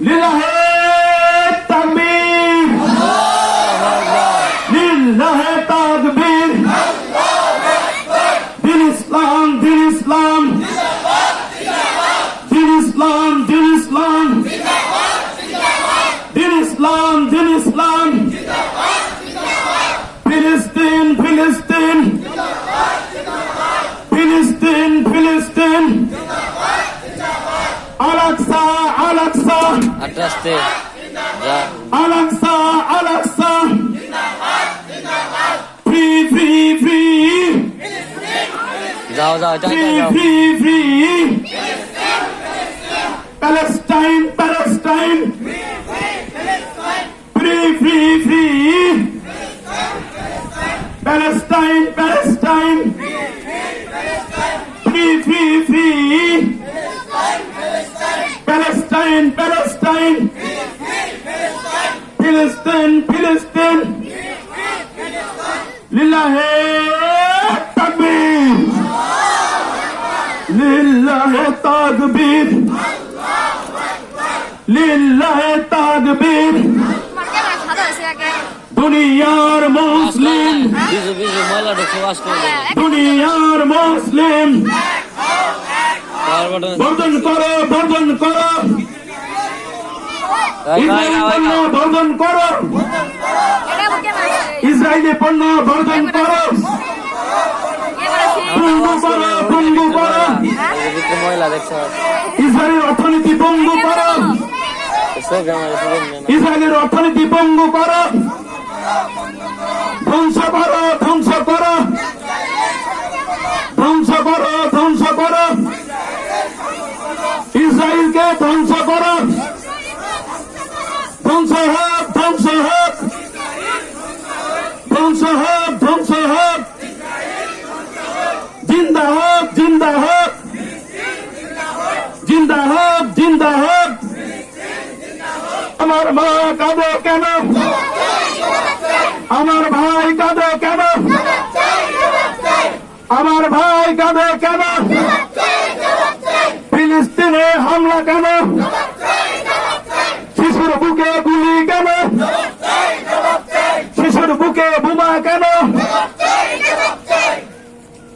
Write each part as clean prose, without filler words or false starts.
লিল্লাহে তাকবীর, লিল্লাহে তাকবীর। দিন ইসলাম, দিন ইসলাম, দিন ইসলাম, দিন ইসলাম, দিন ইসলাম, দিন ইসলাম। ফিলিস্তিন, ফিলিস্তিন, ফিলিস্তিন, ফিলিস্তিন। আল-আকসা, আল-আকসা, আস্তে যা Al Aqsa, Al Aqsa. Free, free, free, যাও যাও যাও ফ্রি, যাও free, free. Palestine, Palestine, free, free, free. Palestine, Palestine, free, free, free. Palestine, Palestine, ফিলিস্তিন, ফিলিস্তিন। লিল্লাহে তাকবীর, লিল্লাহে তাকবীর, লিল্লাহে তাকবীর। দুনিয়ার মুসলিম, বিজু বিজু ময়লা ঢুকে ওয়াশ করবে দুনিয়ার মুসলিম। পাওয়ার বাটন বর্জন করো, বর্জন করো, ইসরায়েলি পণ্য বর্জন করো, ইসরায়েলি পণ্য বর্জন করো, বন্ধু করো, বন্ধু করো, ভিতরে ময়লা দেখছো ইসরায়েলের অর্থনীতি বন্ধু করো, সব আমার শুনুন ইসরায়েলের অর্থনীতি বন্ধু করো, ধ্বংস করো, ধ্বংস করো, ধ্বংস করো, ধ্বংস করো, ইসরায়েলকে ধ্বংস করো। ধ্বংস হোক, ধ্বংস হোক, ধ্বংস হোক, ধ্বংস হোক, জিন্দা হোক, জিন্দা হোক, জিন্দা হোক, জিন্দা হোক। আমার মা কাঁদে কেন, আমার ভাই কাঁদে কেন, আমার ভাই কাঁদে কেন, ফিলিস্তিনে হামলা কেন, শিশুর বুকে গুলি কেন, শিশুর বুকে বোমা কেন।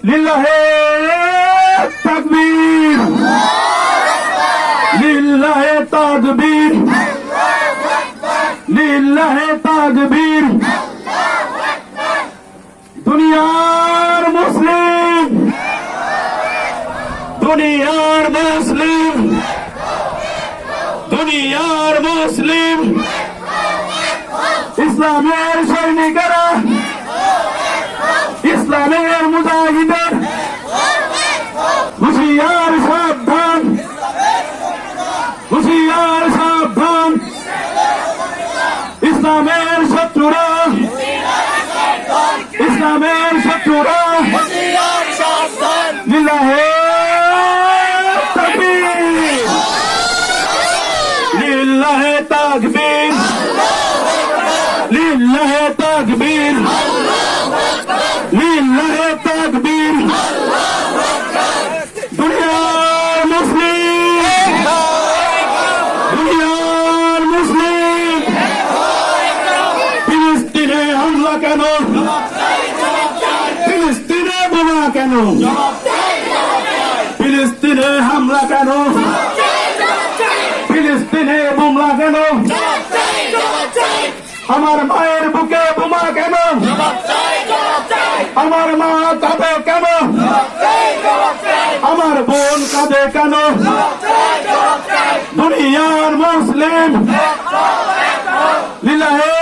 লিল্লাহে তাকবীর, লিল্লাহে তাকবীর, লিল্লাহে তাকবীর। দুনিয়ার মুসলিম, দুনিয়ার মুসলিম, দুনিয়ার মুসলিম। ইসলামের সৈনিকেরা, ইসলামের মুজাহিদের হুঁশিয়ার সাবধান, হুঁশিয়ার সাবধান। ইসলামের শত্রুরা, ইসলামের শত্রুরা। লিল্লাহে তাকবীর, লিল্লাহে তাকবীর, লিল্লাহে তাকবীর, লিল্লাহে তাকবীর। দুনিয়ার মুসলিম, দুনিয়ার মুসলিম। ফিলিস্তিনে হামলা কেন, ফিলিস্তিনে বোমা কেন, ফিলিস্তিনে হামলা কেন, ফিলিস্তিনে বোমা কেন। আমার মায়ের বুকে বোমা কেন, আমার মা কাঁদে কেন, আমার বোন কাঁদে কেন। দুনিয়ার মুসলিম, লিল্লাহে